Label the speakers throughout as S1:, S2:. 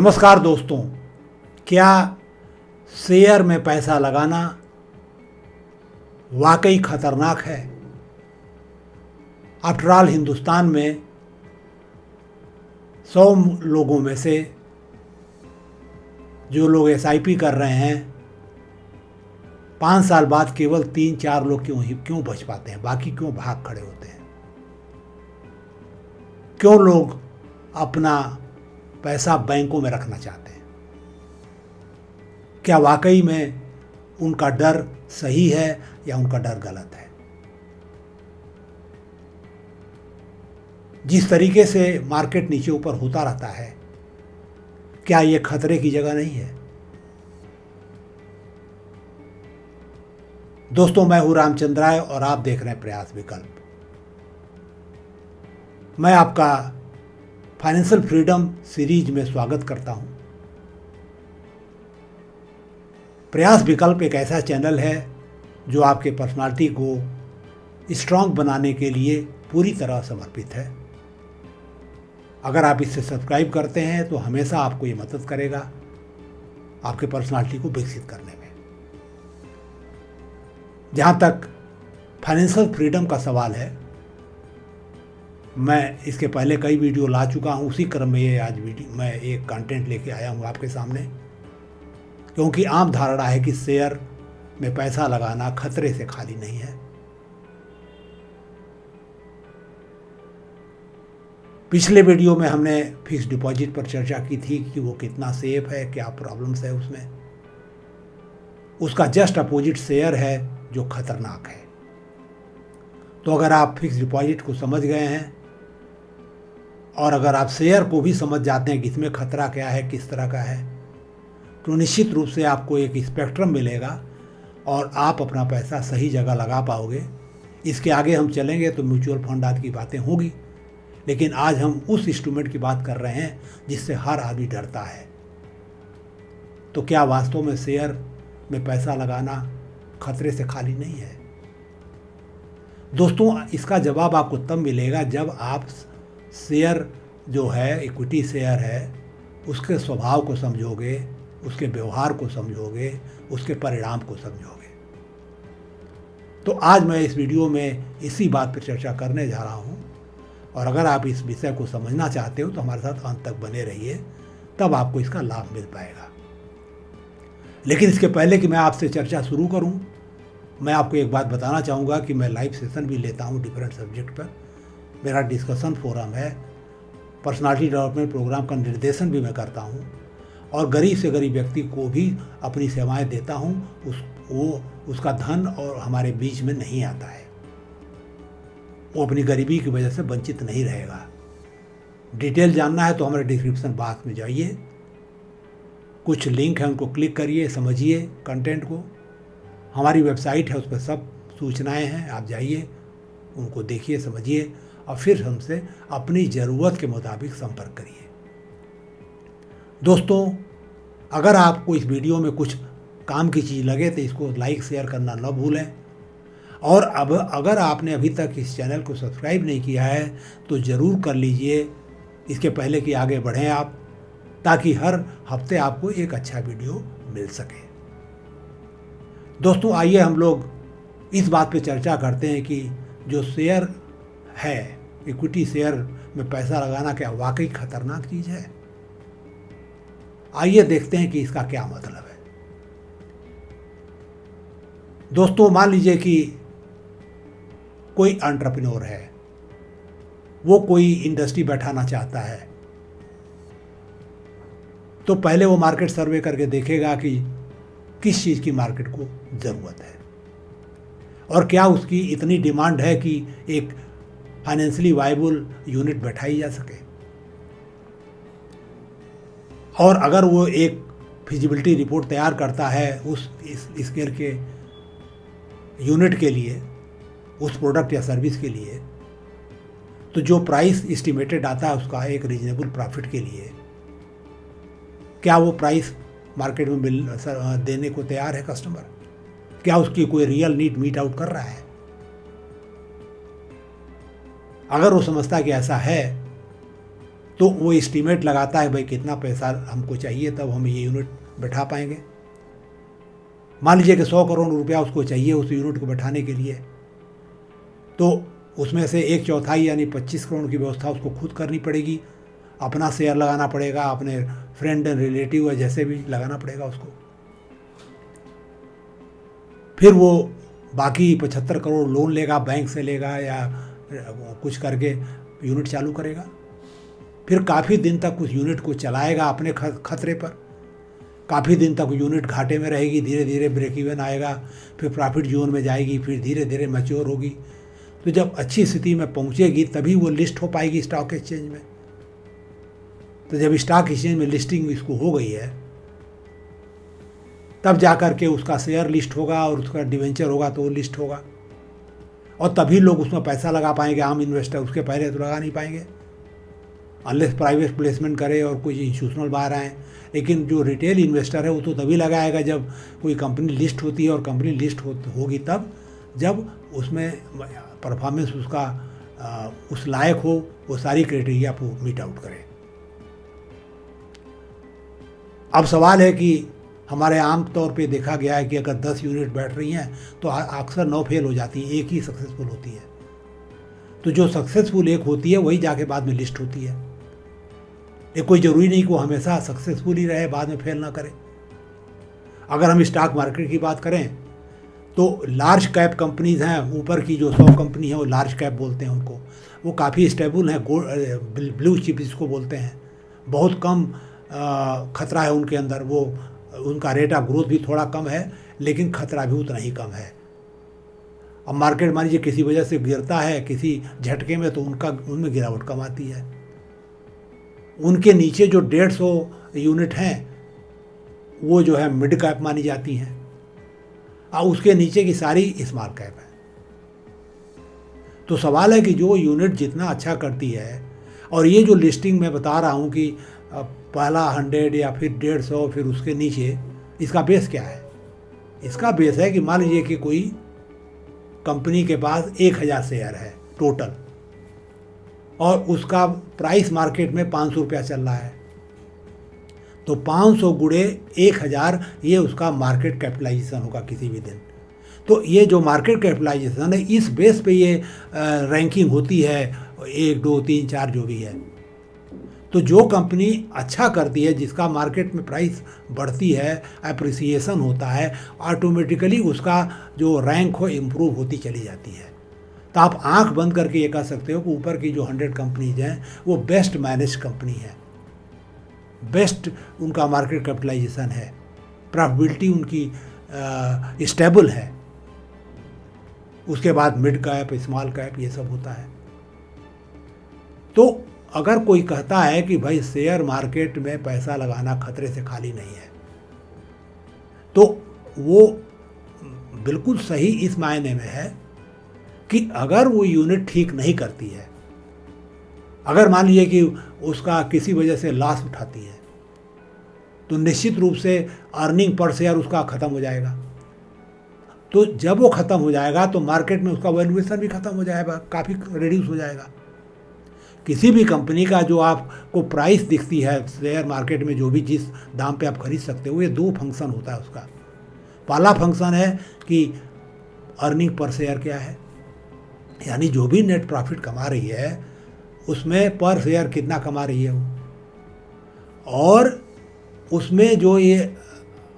S1: नमस्कार दोस्तों, क्या शेयर में पैसा लगाना वाकई खतरनाक है? आफ्टर ऑल हिंदुस्तान में 100 लोगों में से जो लोग एसआईपी कर रहे हैं 5 साल बाद केवल 3-4 लोग क्यों बच पाते हैं? बाकी क्यों भाग खड़े होते हैं? क्यों लोग अपना पैसा बैंकों में रखना चाहते हैं? क्या वाकई में उनका डर सही है या उनका डर गलत है? जिस तरीके से मार्केट नीचे ऊपर होता रहता है, क्या ये खतरे की जगह नहीं है? दोस्तों, मैं हूं रामचंद्र राय और आप देख रहे हैं प्रयास विकल्प। मैं आपका फाइनेंशियल फ्रीडम सीरीज में स्वागत करता हूं। प्रयास विकल्प एक ऐसा चैनल है जो आपके पर्सनालिटी को स्ट्रांग बनाने के लिए पूरी तरह समर्पित है। अगर आप इसे सब्सक्राइब करते हैं तो हमेशा आपको ये मदद करेगा आपके पर्सनालिटी को विकसित करने में। जहाँ तक फाइनेंशियल फ्रीडम का सवाल है, मैं इसके पहले कई वीडियो ला चुका हूँ। उसी क्रम में आज मैं एक कंटेंट लेके आया हूँ आपके सामने, क्योंकि आम धारणा है कि शेयर में पैसा लगाना खतरे से खाली नहीं है। पिछले वीडियो में हमने फिक्स डिपॉजिट पर चर्चा की थी कि वो कितना सेफ है, क्या प्रॉब्लम्स है उसमें। उसका जस्ट अपोजिट शेयर है जो खतरनाक है। तो अगर आप फिक्स डिपॉजिट को समझ गए हैं और अगर आप शेयर को भी समझ जाते हैं कि इसमें खतरा क्या है, किस तरह का है, तो निश्चित रूप से आपको एक स्पेक्ट्रम मिलेगा और आप अपना पैसा सही जगह लगा पाओगे। इसके आगे हम चलेंगे तो म्यूचुअल फंड आदि की बातें होगी, लेकिन आज हम उस इंस्ट्रूमेंट की बात कर रहे हैं जिससे हर आदमी डरता है। तो क्या वास्तव में शेयर में पैसा लगाना खतरे से खाली नहीं है? दोस्तों, इसका जवाब आपको तब मिलेगा जब आप शेयर जो है, इक्विटी शेयर है, उसके स्वभाव को समझोगे, उसके व्यवहार को समझोगे, उसके परिणाम को समझोगे। तो आज मैं इस वीडियो में इसी बात पर चर्चा करने जा रहा हूँ और अगर आप इस विषय को समझना चाहते हो तो हमारे साथ अंत तक बने रहिए, तब आपको इसका लाभ मिल पाएगा। लेकिन इसके पहले कि मैं आपसे चर्चा शुरू करूं, मैं आपको एक बात बताना चाहूँगा कि मैं लाइव सेशन भी लेता हूं डिफरेंट सब्जेक्ट पर। मेरा डिस्कशन फोरम है, पर्सनालिटी डेवलपमेंट प्रोग्राम का निर्देशन भी मैं करता हूं और गरीब से गरीब व्यक्ति को भी अपनी सेवाएं देता हूं। उसका धन और हमारे बीच में नहीं आता है, वो अपनी गरीबी की वजह से वंचित नहीं रहेगा। डिटेल जानना है तो हमारे डिस्क्रिप्शन बॉक्स में जाइए, कुछ लिंक है उनको क्लिक करिए, समझिए कंटेंट को। हमारी वेबसाइट है, उस पर सब सूचनाएं हैं, आप जाइए, उनको देखिए, समझिए और फिर हमसे अपनी ज़रूरत के मुताबिक संपर्क करिए। दोस्तों, अगर आपको इस वीडियो में कुछ काम की चीज़ लगे तो इसको लाइक शेयर करना न भूलें। और अब अगर आपने अभी तक इस चैनल को सब्सक्राइब नहीं किया है तो ज़रूर कर लीजिए, इसके पहले कि आगे बढ़ें आप, ताकि हर हफ्ते आपको एक अच्छा वीडियो मिल सके। दोस्तों, आइए हम लोग इस बात पे चर्चा करते हैं कि जो शेयर है, इक्विटी शेयर में पैसा लगाना क्या वाकई खतरनाक चीज़ है? आइए देखते हैं कि इसका क्या मतलब है। दोस्तों, मान लीजिए कि कोई एंटरप्रेन्योर है, वो कोई इंडस्ट्री बैठाना चाहता है, तो पहले वो मार्केट सर्वे करके देखेगा कि किस चीज़ की मार्केट को ज़रूरत है और क्या उसकी इतनी डिमांड है कि एक फाइनेंशियली वायबल यूनिट बैठाई जा सके। और अगर वो एक फिजिबिलिटी रिपोर्ट तैयार करता है इस स्केल के यूनिट के लिए, उस प्रोडक्ट या सर्विस के लिए, तो जो प्राइस एस्टिमेटेड आता है उसका एक रीजनेबल प्रॉफिट के लिए, क्या वो प्राइस मार्केट में देने को तैयार है कस्टमर? क्या उसकी कोई रियल नीड मीट आउट कर रहा है? अगर वो समझता है कि ऐसा है तो वो एस्टीमेट लगाता है भाई कितना पैसा हमको चाहिए तब हम ये यूनिट बैठा पाएंगे। मान लीजिए कि 100 करोड़ रुपया उसको चाहिए उस यूनिट को बैठाने के लिए, तो उसमें से 1/4 यानी 25 करोड़ की व्यवस्था उसको खुद करनी पड़ेगी, अपना शेयर लगाना पड़ेगा, अपने फ्रेंड एंड रिलेटिव या जैसे भी लगाना पड़ेगा उसको। फिर वो बाकी 75 करोड़ लोन लेगा, बैंक से लेगा या कुछ करके यूनिट चालू करेगा। फिर काफ़ी दिन तक उस यूनिट को चलाएगा अपने खतरे पर, काफ़ी दिन तक यूनिट घाटे में रहेगी, धीरे धीरे ब्रेक इवन आएगा, फिर प्रॉफिट जोन में जाएगी, फिर धीरे धीरे मैच्योर होगी। तो जब अच्छी स्थिति में पहुंचेगी तभी वो लिस्ट हो पाएगी स्टॉक एक्सचेंज में। तो जब स्टॉक एक्सचेंज में लिस्टिंग इसको हो गई है तब जा कर के उसका शेयर लिस्ट होगा और उसका डिवेंचर होगा तो वो लिस्ट होगा, और तभी लोग उसमें पैसा लगा पाएंगे आम इन्वेस्टर, उसके पहले तो लगा नहीं पाएंगे अनलेस प्राइवेट प्लेसमेंट करे और कोई इंस्टीट्यूशनल बाहर आए। लेकिन जो रिटेल इन्वेस्टर है वो तो तभी लगाएगा जब कोई कंपनी लिस्ट होती है, और कंपनी लिस्ट होगी तब जब उसमें परफॉर्मेंस उसका उस लायक हो, वो सारी क्राइटेरिया को मीट आउट करे। अब सवाल है कि हमारे आम तौर पे देखा गया है कि अगर 10 यूनिट बैठ रही हैं तो अक्सर 9 फेल हो जाती हैं, एक ही सक्सेसफुल होती है। तो जो सक्सेसफुल एक होती है वही जाके बाद में लिस्ट होती है। ये कोई ज़रूरी नहीं कि वो हमेशा सक्सेसफुल ही रहे, बाद में फेल ना करे। अगर हम स्टॉक मार्केट की बात करें तो लार्ज कैप कंपनीज़ हैं, ऊपर की जो 100 कंपनी है वो लार्ज कैप बोलते हैं उनको, वो काफ़ी स्टेबल हैं, ब्लू चिप इसको बोलते हैं, बहुत कम खतरा है उनके अंदर, वो उनका रेट ऑफ ग्रोथ भी थोड़ा कम है लेकिन खतरा भी उतना ही कम है। अब मार्केट मान लीजिए किसी वजह से गिरता है किसी झटके में तो उनमें गिरावट कम आती है। उनके नीचे जो 150 यूनिट हैं वो जो है मिड कैप मानी जाती हैं, और उसके नीचे की सारी स्मॉल कैप है। तो सवाल है कि जो यूनिट जितना अच्छा करती है, और ये जो लिस्टिंग मैं बता रहा हूँ कि पहला 100 या फिर 150 फिर उसके नीचे, इसका बेस क्या है? इसका बेस है कि मान लीजिए कि कोई कंपनी के पास 1000 शेयर है टोटल, और उसका प्राइस मार्केट में 500 रुपया चल रहा है, तो 500 गुणे 1000 ये उसका मार्केट कैपिटलाइजेशन होगा किसी भी दिन। तो ये जो मार्केट कैपिटलाइजेशन है इस बेस पे ये रैंकिंग होती है, 1 2 3 4 जो भी है। तो जो कंपनी अच्छा करती है, जिसका मार्केट में प्राइस बढ़ती है, अप्रिसिएशन होता है, ऑटोमेटिकली उसका जो रैंक हो इम्प्रूव होती चली जाती है। तो आप आंख बंद करके ये कह सकते हो कि ऊपर की जो 100 कंपनीज हैं वो बेस्ट मैनेज कंपनी है, बेस्ट उनका मार्केट कैपिटलाइजेशन है, प्रॉफिटेबिलिटी उनकी स्टेबल है। उसके बाद मिड कैप, स्मॉल कैप ये सब होता है। तो अगर कोई कहता है कि भाई शेयर मार्केट में पैसा लगाना खतरे से खाली नहीं है, तो वो बिल्कुल सही इस मायने में है कि अगर वो यूनिट ठीक नहीं करती है, अगर मान लीजिए कि उसका किसी वजह से लॉस उठाती है, तो निश्चित रूप से अर्निंग पर शेयर उसका ख़त्म हो जाएगा। तो जब वो ख़त्म हो जाएगा तो मार्केट में उसका वैल्यूएशन भी ख़त्म हो जाएगा, काफ़ी रिड्यूस हो जाएगा। किसी भी कंपनी का जो आपको प्राइस दिखती है शेयर मार्केट में, जो भी जिस दाम पे आप खरीद सकते हो, ये 2 फंक्शन होता है उसका। पहला फंक्शन है कि अर्निंग पर शेयर क्या है, यानी जो भी नेट प्रॉफिट कमा रही है उसमें पर शेयर कितना कमा रही है वो, और उसमें जो ये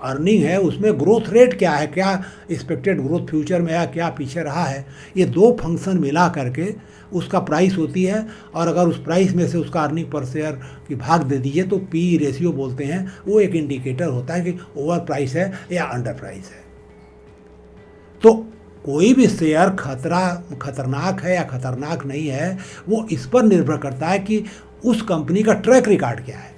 S1: अर्निंग है उसमें ग्रोथ रेट क्या है, क्या एक्सपेक्टेड ग्रोथ फ्यूचर में है, क्या पीछे रहा है। ये 2 फंक्शन मिला करके उसका प्राइस होती है। और अगर उस प्राइस में से उसका अर्निंग पर शेयर की भाग दे दीजिए तो पी रेशियो बोलते हैं, वो एक इंडिकेटर होता है कि ओवर प्राइस है या अंडर प्राइस है। तो कोई भी शेयर खतरनाक है या खतरनाक नहीं है, वो इस पर निर्भर करता है कि उस कंपनी का ट्रैक रिकॉर्ड क्या है,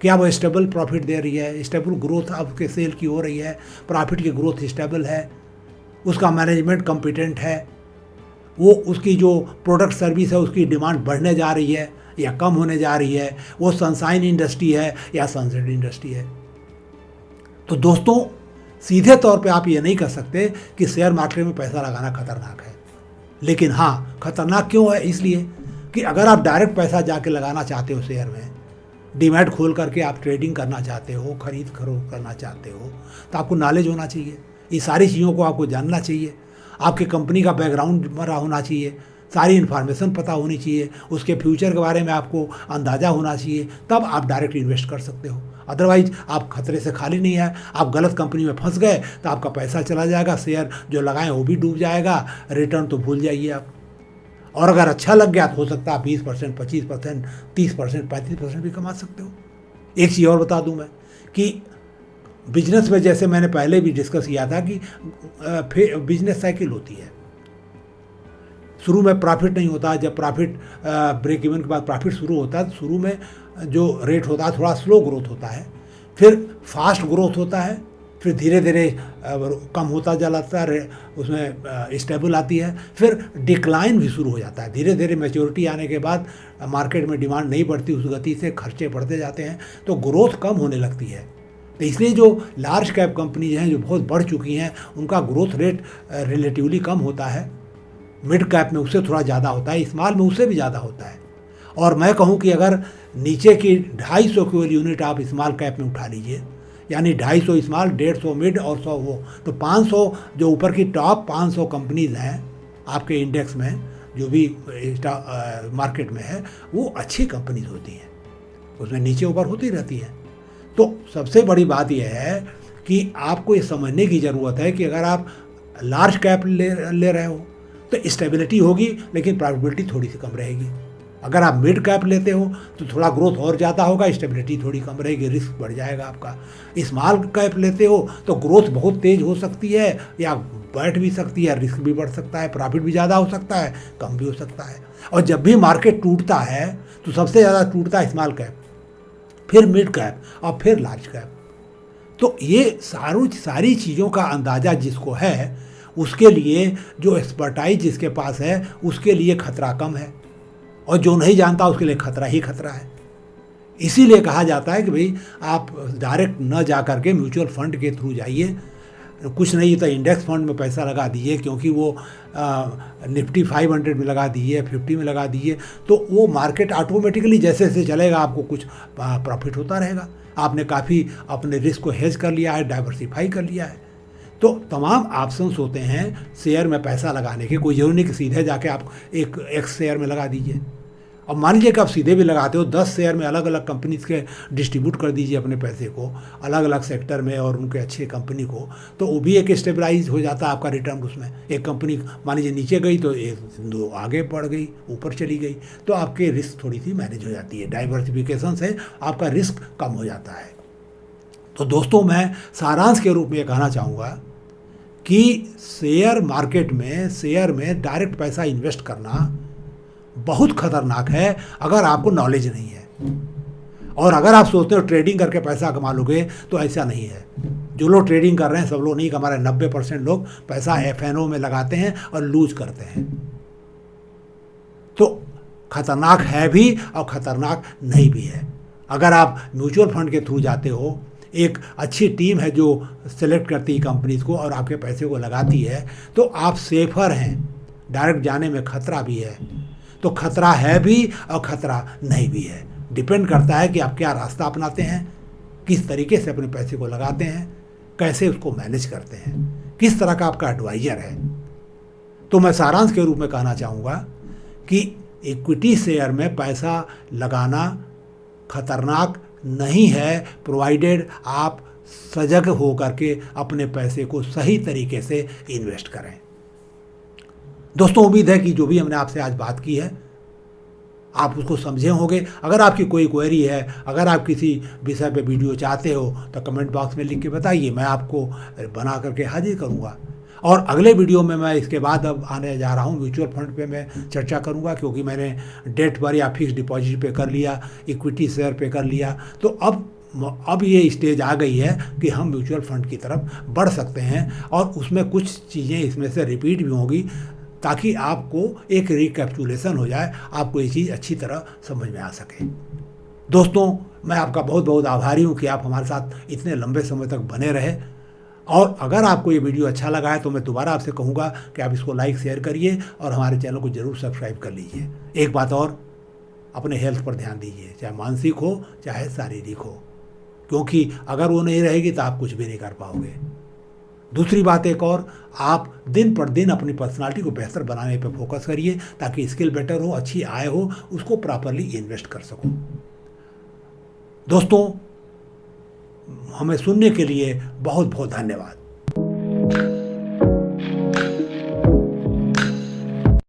S1: क्या वो स्टेबल प्रॉफिट दे रही है, स्टेबल ग्रोथ आपके सेल की हो रही है, प्रॉफिट की ग्रोथ स्टेबल है, उसका मैनेजमेंट कॉम्पिटेंट है, वो उसकी जो प्रोडक्ट सर्विस है उसकी डिमांड बढ़ने जा रही है या कम होने जा रही है, वो सनशाइन इंडस्ट्री है या सनसेट इंडस्ट्री है। तो दोस्तों सीधे तौर पे आप ये नहीं कह सकते कि शेयर मार्केट में पैसा लगाना खतरनाक है, लेकिन हाँ खतरनाक क्यों है, इसलिए कि अगर आप डायरेक्ट पैसा जाके लगाना चाहते हो शेयर में, डीमैट खोल करके आप ट्रेडिंग करना चाहते हो, खरीद फरोख्त करना चाहते हो, तो आपको नॉलेज होना चाहिए। ये सारी चीज़ों को आपको जानना चाहिए। आपकी कंपनी का बैकग्राउंड भरा होना चाहिए, सारी इन्फॉर्मेशन पता होनी चाहिए, उसके फ्यूचर के बारे में आपको अंदाज़ा होना चाहिए, तब आप डायरेक्ट इन्वेस्ट कर सकते हो। अदरवाइज आप खतरे से खाली नहीं है, आप गलत कंपनी में फंस गए तो आपका पैसा चला जाएगा, शेयर जो लगाएं वो भी डूब जाएगा, रिटर्न तो भूल जाइए आप। और अगर अच्छा लग गया तो हो सकता है 20%, 25%, 30%, 35% भी कमा सकते हो। एक चीज़ और बता दूं मैं कि बिजनेस में, जैसे मैंने पहले भी डिस्कस किया था कि बिजनेस साइकिल होती है। शुरू में प्रॉफिट नहीं होता, जब प्रॉफिट ब्रेक इवन के बाद प्रॉफिट शुरू होता है तो शुरू में जो रेट होता है थोड़ा स्लो ग्रोथ होता है, फिर फास्ट ग्रोथ होता है, फिर धीरे धीरे कम होता जाता है, उसमें स्टेबल आती है, फिर डिक्लाइन भी शुरू हो जाता है। धीरे धीरे मैच्योरिटी आने के बाद मार्केट में डिमांड नहीं बढ़ती उस गति से, खर्चे बढ़ते जाते हैं तो ग्रोथ कम होने लगती है। तो इसलिए जो लार्ज कैप कंपनीज हैं जो बहुत बढ़ चुकी हैं उनका ग्रोथ रेट रिलेटिवली कम होता है, मिड कैप में उससे थोड़ा ज़्यादा होता है, स्मॉल में उससे भी ज़्यादा होता है। और मैं कहूँ कि अगर नीचे की 250 की यूनिट आप स्मॉल कैप में उठा लीजिए, यानी 250 स्मॉल, 150 मिड और 100 वो, तो 500 जो ऊपर की टॉप 500 कंपनीज हैं आपके इंडेक्स में, जो भी मार्केट में है, वो अच्छी कंपनीज होती हैं, उसमें नीचे ऊपर होती रहती हैं। तो सबसे बड़ी बात यह है कि आपको ये समझने की ज़रूरत है कि अगर आप लार्ज कैप ले रहे हो तो स्टेबिलिटी होगी लेकिन प्रॉफिटेबिलिटी थोड़ी सी कम रहेगी। अगर आप मिड कैप लेते हो तो थोड़ा ग्रोथ और ज़्यादा होगा, स्टेबिलिटी थोड़ी कम रहेगी, रिस्क बढ़ जाएगा आपका। स्मॉल कैप लेते हो तो ग्रोथ बहुत तेज़ हो सकती है या बैठ भी सकती है, रिस्क भी बढ़ सकता है, प्रॉफिट भी ज़्यादा हो सकता है, कम भी हो सकता है। और जब भी मार्केट टूटता है तो सबसे ज़्यादा टूटता है स्मॉल कैप, फिर मिड कैप और फिर लार्ज कैप। तो ये सारी चीज़ों का अंदाज़ा जिसको है उसके लिए, जो एक्सपर्टाइज जिसके पास है उसके लिए खतरा कम है, और जो नहीं जानता उसके लिए खतरा ही खतरा है। इसीलिए कहा जाता है कि भाई आप डायरेक्ट न जा करके म्यूचुअल फंड के थ्रू जाइए, कुछ नहीं तो इंडेक्स फंड में पैसा लगा दीजिए, क्योंकि वो निफ्टी 500 में लगा दीजिए, 50 में लगा दीजिए, तो वो मार्केट ऑटोमेटिकली जैसे जैसे चलेगा आपको कुछ प्रॉफिट होता रहेगा। आपने काफ़ी अपने रिस्क को हेज कर लिया है, डाइवर्सिफाई कर लिया है। तो तमाम ऑप्शंस होते हैं शेयर में पैसा लगाने के, कोई ज़रूरी नहीं कि सीधे जाके आप एक शेयर में लगा दीजिए। अब मान लीजिए कि आप सीधे भी लगाते हो, 10 शेयर में अलग अलग कंपनीज के डिस्ट्रीब्यूट कर दीजिए अपने पैसे को अलग अलग सेक्टर में और उनके अच्छे कंपनी को, तो वो भी एक स्टेबलाइज हो जाता है आपका रिटर्न। उसमें एक कंपनी मान लीजिए नीचे गई तो एक दो आगे बढ़ गई, ऊपर चली गई, तो आपके रिस्क थोड़ी सी मैनेज हो जाती है। डाइवर्सिफिकेशन से आपका रिस्क कम हो जाता है। तो दोस्तों, मैं सारांश के रूप में ये कहना चाहूँगा कि शेयर मार्केट में, शेयर में डायरेक्ट पैसा इन्वेस्ट करना बहुत खतरनाक है अगर आपको नॉलेज नहीं है। और अगर आप सोचते हो ट्रेडिंग करके पैसा कमा लोगे, तो ऐसा नहीं है। जो लोग ट्रेडिंग कर रहे हैं सब लोग नहीं कमा रहे, 90% लोग पैसा FNO में लगाते हैं और लूज करते हैं। तो खतरनाक है भी और खतरनाक नहीं भी है। अगर आप म्यूचुअल फंड के थ्रू जाते हो, एक अच्छी टीम है जो सेलेक्ट करती है कंपनीज को और आपके पैसे को लगाती है, तो आप सेफर हैं। डायरेक्ट जाने में खतरा भी है, तो खतरा है भी और खतरा नहीं भी है। डिपेंड करता है कि आप क्या रास्ता अपनाते हैं, किस तरीके से अपने पैसे को लगाते हैं, कैसे उसको मैनेज करते हैं, किस तरह का आपका एडवाइज़र है। तो मैं सारांश के रूप में कहना चाहूँगा कि इक्विटी शेयर में पैसा लगाना खतरनाक नहीं है, प्रोवाइडेड आप सजग हो करके अपने पैसे को सही तरीके से इन्वेस्ट करें। दोस्तों, उम्मीद है कि जो भी हमने आपसे आज बात की है आप उसको समझे होंगे। अगर आपकी कोई क्वेरी है, अगर आप किसी विषय पे वीडियो चाहते हो तो कमेंट बॉक्स में लिख के बताइए, मैं आपको बना करके हाजिर करूँगा। और अगले वीडियो में मैं इसके बाद अब आने जा रहा हूँ म्यूचुअल फंड पे मैं चर्चा करूँगा, क्योंकि मैंने डेट पर या फिक्स डिपॉजिट पे कर लिया, इक्विटी शेयर पे कर लिया, तो अब ये स्टेज आ गई है कि हम म्यूचुअल फंड की तरफ बढ़ सकते हैं। और उसमें कुछ चीज़ें इसमें से रिपीट भी होंगी ताकि आपको एक रिकैप्चुलेशन हो जाए, आपको ये चीज़ अच्छी तरह समझ में आ सके। दोस्तों, मैं आपका बहुत बहुत आभारी हूँ कि आप हमारे साथ इतने लंबे समय तक बने रहे। और अगर आपको ये वीडियो अच्छा लगा है तो मैं दोबारा आपसे कहूँगा कि आप इसको लाइक शेयर करिए और हमारे चैनल को ज़रूर सब्सक्राइब कर लीजिए। एक बात और, अपने हेल्थ पर ध्यान दीजिए, चाहे मानसिक हो चाहे शारीरिक हो, क्योंकि अगर वो नहीं रहेगी तो आप कुछ भी नहीं कर पाओगे। दूसरी बात एक और, आप दिन पर दिन अपनी पर्सनालिटी को बेहतर बनाने पर फोकस करिए ताकि स्किल बेटर हो, अच्छी आय हो, उसको प्रॉपरली इन्वेस्ट कर सको। दोस्तों, हमें सुनने के लिए बहुत बहुत धन्यवाद।